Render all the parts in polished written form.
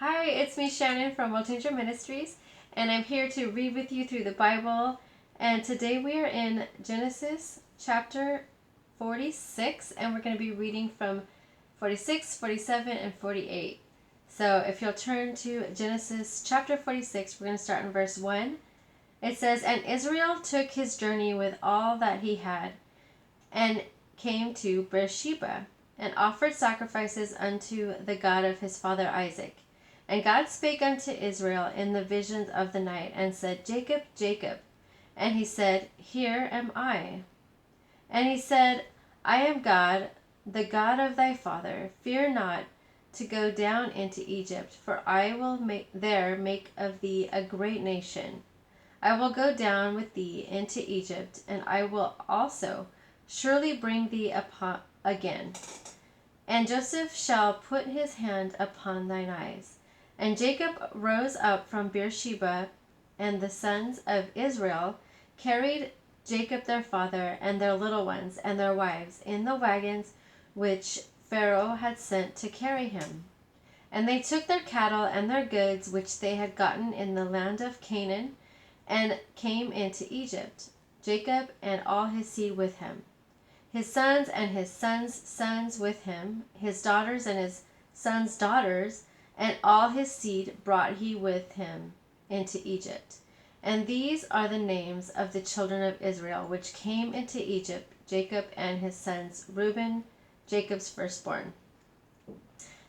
Hi, it's me, Shannon from World Changer Ministries, and I'm here to read with you through the Bible. And today we are in Genesis chapter 46, and we're going to be reading from 46, 47, and 48. So if you'll turn to Genesis chapter 46, we're going to start in verse 1. It says, "And Israel took his journey with all that he had, and came to Beersheba, and offered sacrifices unto the God of his father Isaac. And God spake unto Israel in the visions of the night, and said, Jacob, Jacob. And he said, Here am I. And he said, I am God, the God of thy father. Fear not to go down into Egypt, for I will make of thee a great nation. I will go down with thee into Egypt, and I will also surely bring thee upon again. And Joseph shall put his hand upon thine eyes. And Jacob rose up from Beersheba, and the sons of Israel carried Jacob their father, and their little ones, and their wives, in the wagons which Pharaoh had sent to carry him. And they took their cattle and their goods which they had gotten in the land of Canaan, and came into Egypt, Jacob and all his seed with him. His sons and his sons' sons with him, his daughters and his sons' daughters, and all his seed brought he with him into Egypt. And these are the names of the children of Israel, which came into Egypt, Jacob and his sons, Reuben, Jacob's firstborn."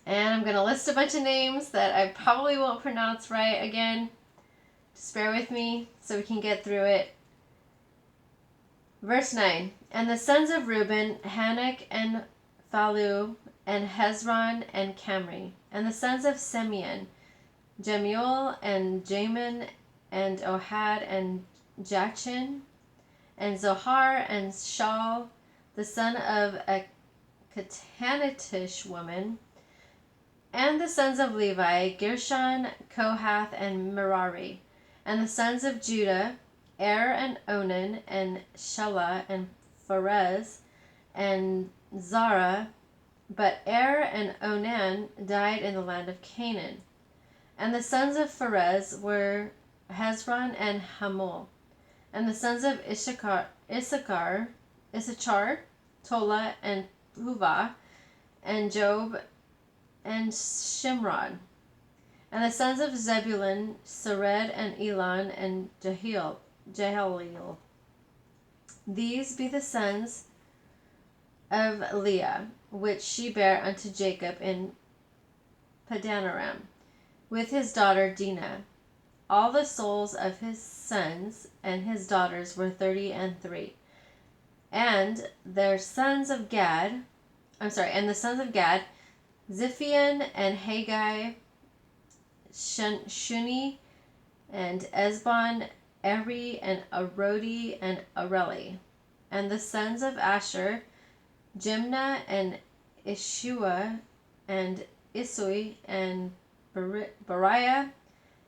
And I'm going to list a bunch of names that I probably won't pronounce right again. Just bear with me so we can get through it. Verse 9, "And the sons of Reuben, Hanok and Phalu, and Hezron and Camri. And the sons of Simeon, Jemuel and Jamin and Ohad and Jachin, and Zohar and Shaul, the son of a Canaanitish woman. And the sons of Levi, Gershon, Kohath, and Merari. And the sons of Judah, Er and Onan, and Shelah, and Pharez, and Zara. But Er and Onan died in the land of Canaan. And the sons of Pharez were Hezron and Hamul. And the sons of Issachar, Tola, and Puvah, and Job, and Shimron. And the sons of Zebulun, Sered, and Elon, and Jehaleel. These be the sons of Leah, which she bare unto Jacob in Padanaram, with his daughter Dinah. All the souls of his sons and his daughters were 33. And the sons of Gad, Ziphion and Haggai, Shuni, and Esbon, Eri, and Arodi, and Areli. And the sons of Asher, Jimnah, and Ishua, and Isui, and Bariah,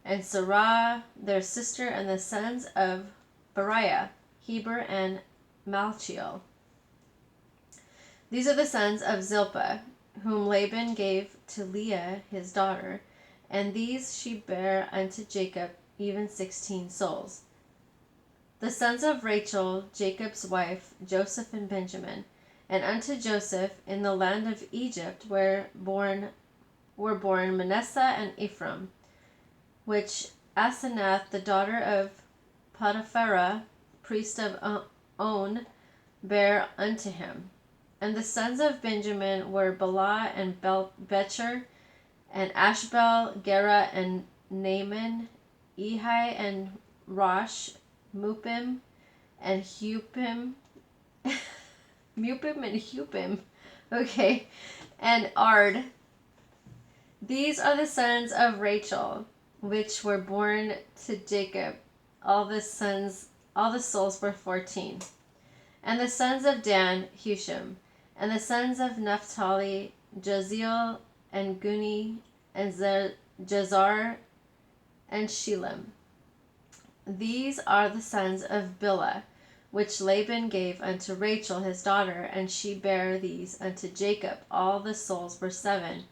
and Sarah, their sister, and the sons of Bariah, Heber, and Malchiel. These are the sons of Zilpah, whom Laban gave to Leah his daughter, and these she bare unto Jacob, even 16 souls. The sons of Rachel, Jacob's wife, Joseph and Benjamin. And unto Joseph in the land of Egypt were born Manasseh and Ephraim, which Asenath, the daughter of Potiphera, priest of On, bare unto him. And the sons of Benjamin were Bela and Becher, and Ashbel, Gera, and Naaman, Ehi, and Rosh, Mupim, and Hupim, Mupim and Hupim, okay, and Ard. These are the sons of Rachel, which were born to Jacob. All the souls were 14. And the sons of Dan, Hushim. And the sons of Naphtali, Jaziel, and Guni, and Jazar, and Shilem. These are the sons of Bilhah, which Laban gave unto Rachel his daughter, and she bare these unto Jacob. All the souls were 7.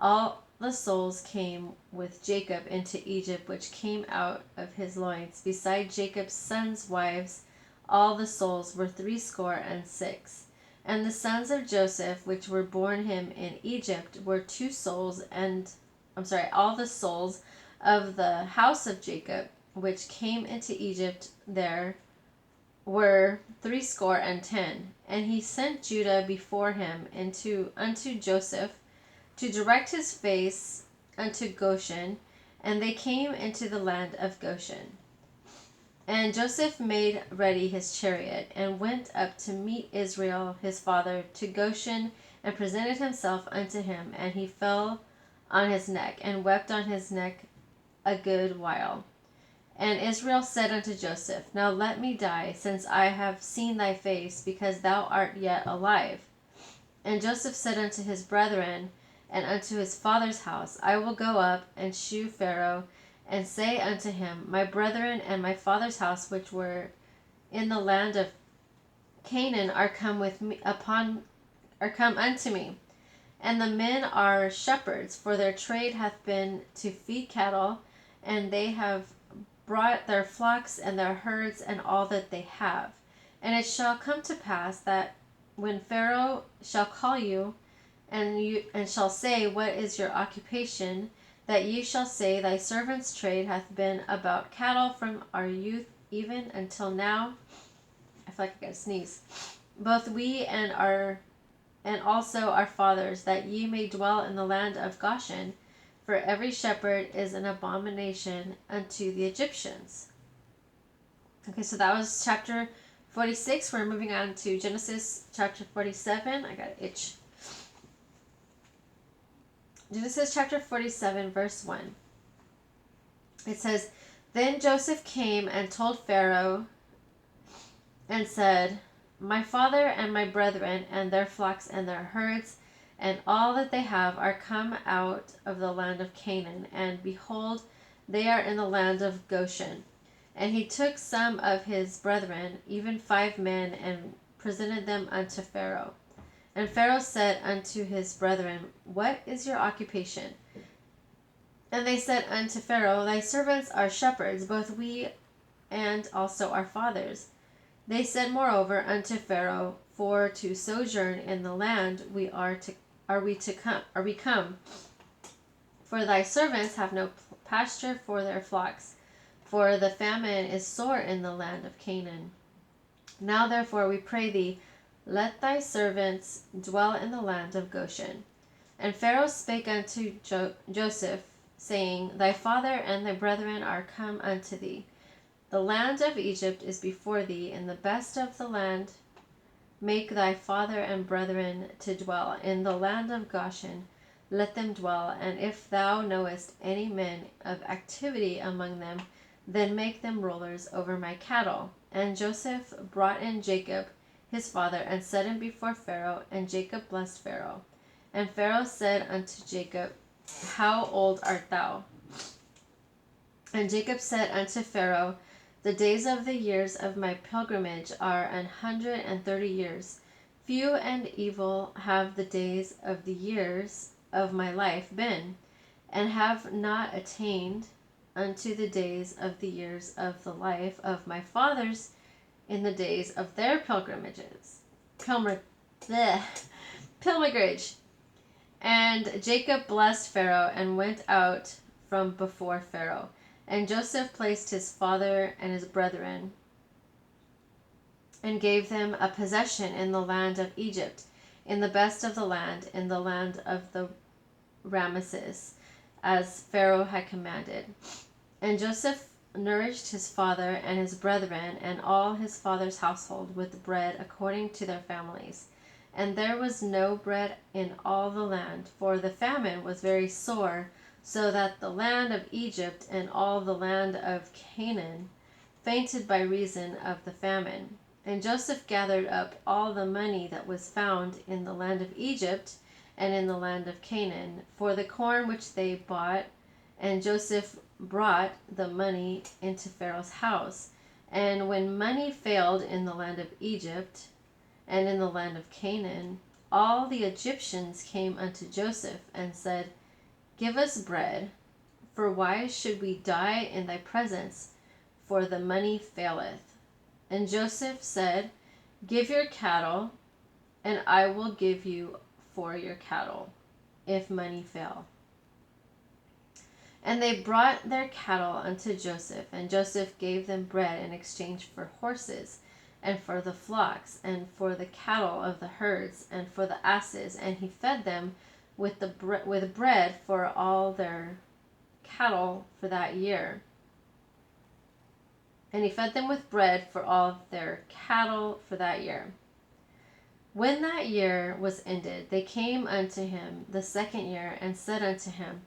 All the souls came with Jacob into Egypt, which came out of his loins. Beside Jacob's sons' wives, all the souls were 66. And the sons of Joseph, which were born him in Egypt, were 2 souls, all the souls of the house of Jacob, which came into Egypt, there were 60. And he sent Judah before him unto Joseph, to direct his face unto Goshen, and they came into the land of Goshen. And Joseph made ready his chariot, and went up to meet Israel his father to Goshen, and presented himself unto him, and he fell on his neck, and wept on his neck a good while. And Israel said unto Joseph, Now let me die, since I have seen thy face, because thou art yet alive. And Joseph said unto his brethren, and unto his father's house, I will go up and shew Pharaoh, and say unto him, My brethren and my father's house, which were in the land of Canaan, are come unto me. And the men are shepherds, for their trade hath been to feed cattle, and they have brought their flocks and their herds and all that they have. And it shall come to pass that when Pharaoh shall call you, and shall say, What is your occupation? That ye shall say, Thy servant's trade hath been about cattle from our youth even until now. I feel like I gotta sneeze. Both we and also our fathers, that ye may dwell in the land of Goshen, for every shepherd is an abomination unto the Egyptians. Okay, so that was chapter 46. We're moving on to Genesis chapter 47. I got an itch. Genesis chapter 47, verse 1. It says, Then Joseph came and told Pharaoh, and said, My father and my brethren, and their flocks and their herds, and all that they have, are come out of the land of Canaan, and behold, they are in the land of Goshen. And he took some of his brethren, even 5 men, and presented them unto Pharaoh. And Pharaoh said unto his brethren, What is your occupation? And they said unto Pharaoh, Thy servants are shepherds, both we and also our fathers. They said moreover unto Pharaoh, For to sojourn in the land are we come? For thy servants have no pasture for their flocks, for the famine is sore in the land of Canaan. Now therefore we pray thee, let thy servants dwell in the land of Goshen. And Pharaoh spake unto Joseph, saying, Thy father and thy brethren are come unto thee. The land of Egypt is before thee. In the best of the land make thy father and brethren to dwell. In the land of Goshen let them dwell. And if thou knowest any men of activity among them, then make them rulers over my cattle. And Joseph brought in Jacob his father, and set him before Pharaoh, and Jacob blessed Pharaoh. And Pharaoh said unto Jacob, How old art thou? And Jacob said unto Pharaoh, The days of the years of my pilgrimage are 130 years. Few and evil have the days of the years of my life been, and have not attained unto the days of the years of the life of my fathers in the days of their pilgrimages. Pilgrimage. And Jacob blessed Pharaoh, and went out from before Pharaoh. And Joseph placed his father and his brethren, and gave them a possession in the land of Egypt, in the best of the land, in the land of the Ramesses, as Pharaoh had commanded. And Joseph nourished his father and his brethren and all his father's household with bread according to their families. And there was no bread in all the land, for the famine was very sore, so that the land of Egypt and all the land of Canaan fainted by reason of the famine. And Joseph gathered up all the money that was found in the land of Egypt and in the land of Canaan for the corn which they bought. And Joseph brought the money into Pharaoh's house. And when money failed in the land of Egypt and in the land of Canaan, all the Egyptians came unto Joseph and said, Give us bread, for why should we die in thy presence? For the money faileth. And Joseph said, Give your cattle, and I will give you for your cattle, if money fail. And they brought their cattle unto Joseph, and Joseph gave them bread in exchange for horses, and for the flocks, and for the cattle of the herds, and for the asses, and he fed them with bread for all their cattle for that year. And he fed them with bread for all their cattle for that year. When that year was ended, they came unto him the second year, and said unto him,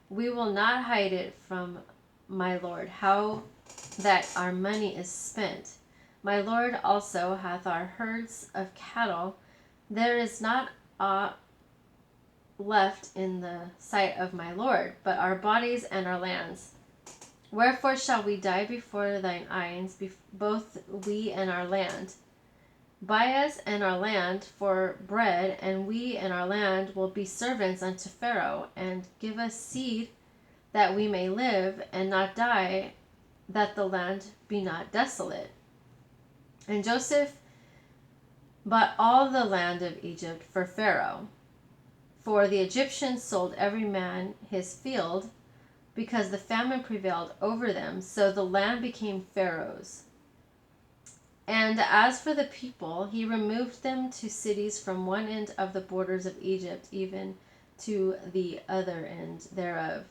We will not hide it from my lord, how that our money is spent. My lord also hath our herds of cattle. There is not aught left in the sight of my lord, but our bodies and our lands. Wherefore shall we die before thine eyes, both we and our land? Buy us and our land for bread, and we and our land will be servants unto Pharaoh, and give us seed that we may live and not die, that the land be not desolate. And Joseph bought all the land of Egypt for Pharaoh, for the Egyptians sold every man his field, because the famine prevailed over them, so the land became Pharaoh's. And as for the people, he removed them to cities from one end of the borders of Egypt even to the other end thereof.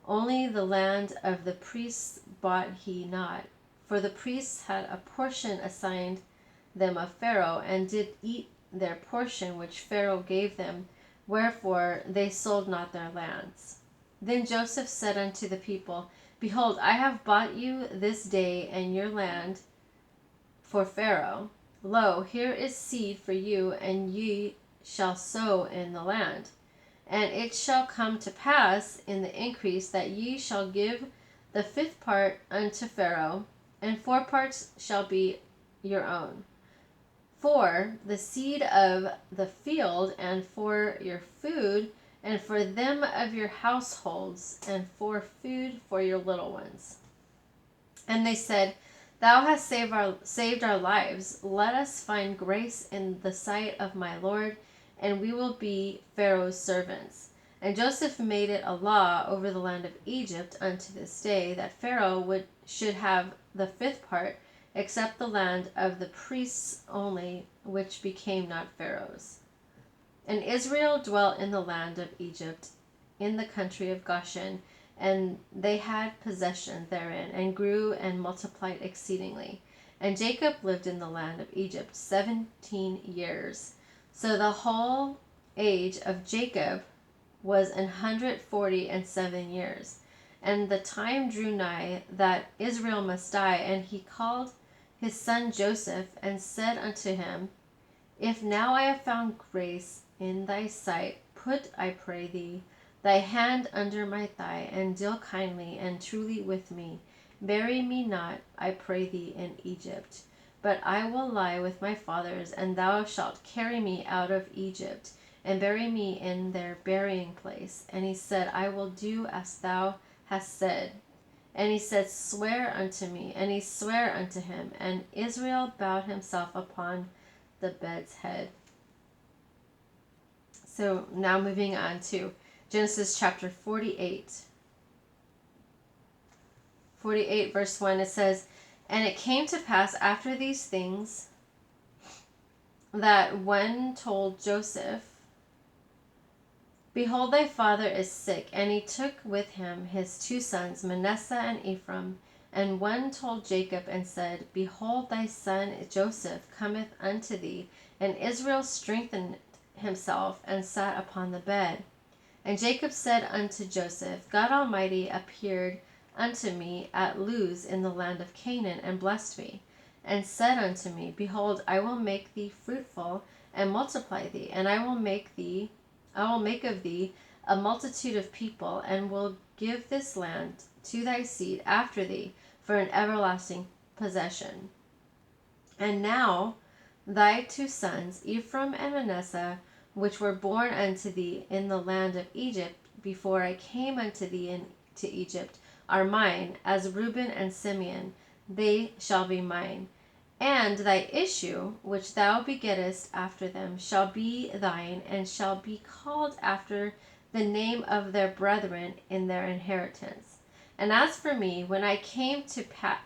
Only the land of the priests bought he not, for the priests had a portion assigned them of Pharaoh, and did eat their portion which Pharaoh gave them, wherefore they sold not their lands. Then Joseph said unto the people, Behold, I have bought you this day and your land for Pharaoh. Lo, here is seed for you, and ye shall sow in the land. And it shall come to pass in the increase that ye shall give the fifth part unto Pharaoh, and 4 parts shall be your own, for the seed of the field, and for your food, and for them of your households, and for food for your little ones. And they said, Thou hast saved our lives. Let us find grace in the sight of my Lord, and we will be Pharaoh's servants. And Joseph made it a law over the land of Egypt unto this day, that Pharaoh should have the 5th part, except the land of the priests only, which became not Pharaoh's. And Israel dwelt in the land of Egypt, in the country of Goshen, and they had possession therein, and grew and multiplied exceedingly. And Jacob lived in the land of Egypt 17 years. So the whole age of Jacob was 147 years. And the time drew nigh that Israel must die, and he called his son Joseph, and said unto him, If now I have found grace in thy sight, put, I pray thee, thy hand under my thigh, and deal kindly and truly with me. Bury me not, I pray thee, in Egypt, but I will lie with my fathers, and thou shalt carry me out of Egypt, and bury me in their burying place. And he said, I will do as thou hast said. And he said, Swear unto me. And he sware unto him, and Israel bowed himself upon the bed's head. So now moving on to Genesis chapter 48. 48 verse 1, it says, And it came to pass after these things that one told Joseph, Behold, thy father is sick. And he took with him his 2 sons, Manasseh and Ephraim. And one told Jacob and said, Behold, thy son Joseph cometh unto thee. And Israel strengthened himself and sat upon the bed. And Jacob said unto Joseph, God Almighty appeared unto me at Luz in the land of Canaan, and blessed me, and said unto me, Behold, I will make thee fruitful, and multiply thee, and I will make of thee a multitude of people, and will give this land to thy seed after thee for an everlasting possession. And now thy 2 sons, Ephraim and Manasseh, which were born unto thee in the land of Egypt, before I came unto thee into Egypt are mine, as Reuben and Simeon, they shall be mine. And thy issue, which thou begettest after them, shall be thine, and shall be called after the name of their brethren in their inheritance. And as for me, when I came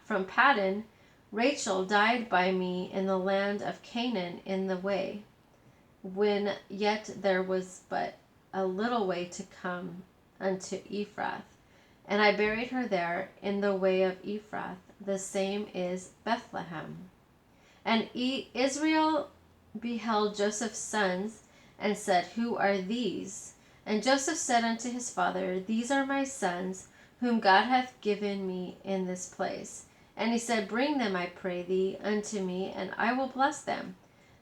from Paddan, Rachel died by me in the land of Canaan in the way, when yet there was but a little way to come unto Ephrath. And I buried her there in the way of Ephrath, the same is Bethlehem. And Israel beheld Joseph's sons, and said, Who are these? And Joseph said unto his father, These are my sons, whom God hath given me in this place. And he said, Bring them, I pray thee, unto me, and I will bless them.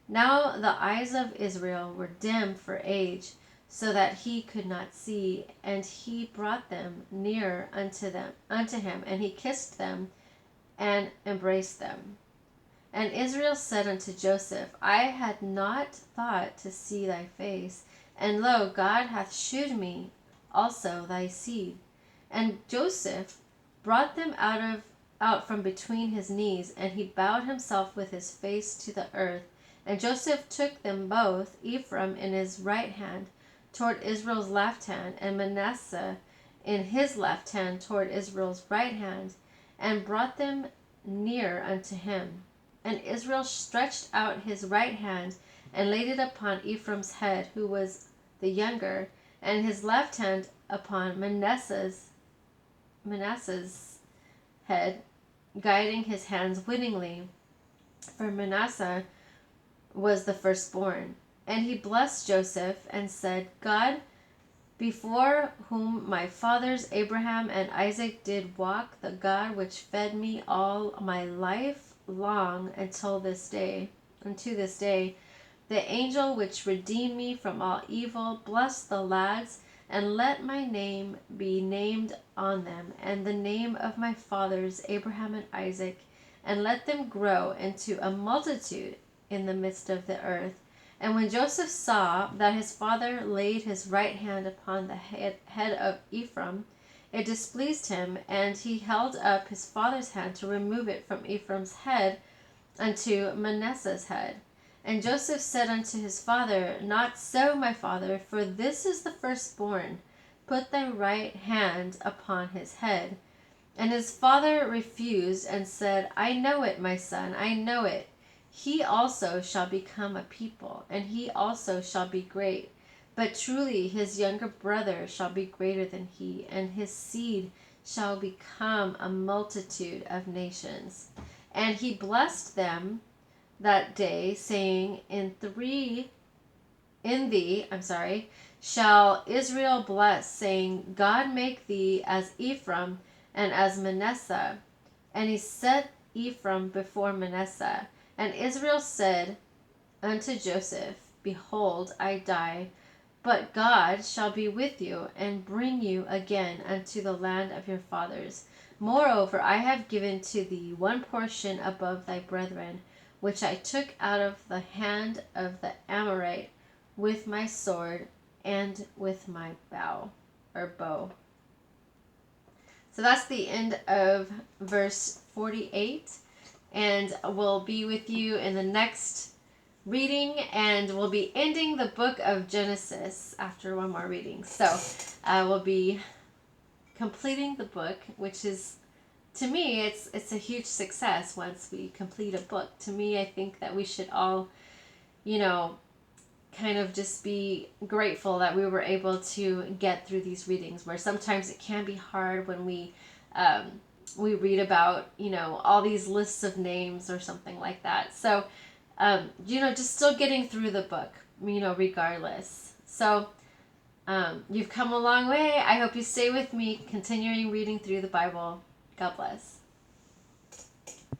Now the eyes of Israel were dim for age, so that he could not see. And he brought them near unto him, and he kissed them and embraced them. And Israel said unto Joseph, I had not thought to see thy face, and lo, God hath shewed me also thy seed. And Joseph brought them out from between his knees, and he bowed himself with his face to the earth. And Joseph took them both, Ephraim in his right hand toward Israel's left hand, and Manasseh in his left hand toward Israel's right hand, and brought them near unto him. And Israel stretched out his right hand, and laid it upon Ephraim's head, who was the younger, and his left hand upon Manasseh's head, guiding his hands wittingly, for Manasseh was the firstborn. And he blessed Joseph, and said, God, before whom my fathers Abraham and Isaac did walk, the God which fed me all my life long unto this day, the angel which redeemed me from all evil, bless the lads, and let my name be named on them, and the name of my fathers Abraham and Isaac, and let them grow into a multitude in the midst of the earth. And when Joseph saw that his father laid his right hand upon the head of Ephraim, it displeased him, and he held up his father's hand to remove it from Ephraim's head unto Manasseh's head. And Joseph said unto his father, Not so, my father, for this is the firstborn. Put thy right hand upon his head. And his father refused, and said, I know it, my son, I know it. He also shall become a people, and he also shall be great. But truly his younger brother shall be greater than he, and his seed shall become a multitude of nations. And he blessed them that day, saying, In thee shall Israel bless, saying, God make thee as Ephraim and as Manasseh. And he set Ephraim before Manasseh. And Israel said unto Joseph, Behold, I die, but God shall be with you, and bring you again unto the land of your fathers. Moreover, I have given to thee one portion above thy brethren, which I took out of the hand of the Amorite with my sword and with my bow. So that's the end of verse 48. And we'll be with you in the next reading, and we'll be ending the book of Genesis after one more reading. So we'll be completing the book, which is, to me, it's a huge success once we complete a book. To me, I think that we should all, kind of just be grateful that we were able to get through these readings, where sometimes it can be hard when we read about, all these lists of names or something like that. So, just still getting through the book, regardless. So, you've come a long way. I hope you stay with me, continuing reading through the Bible. God bless.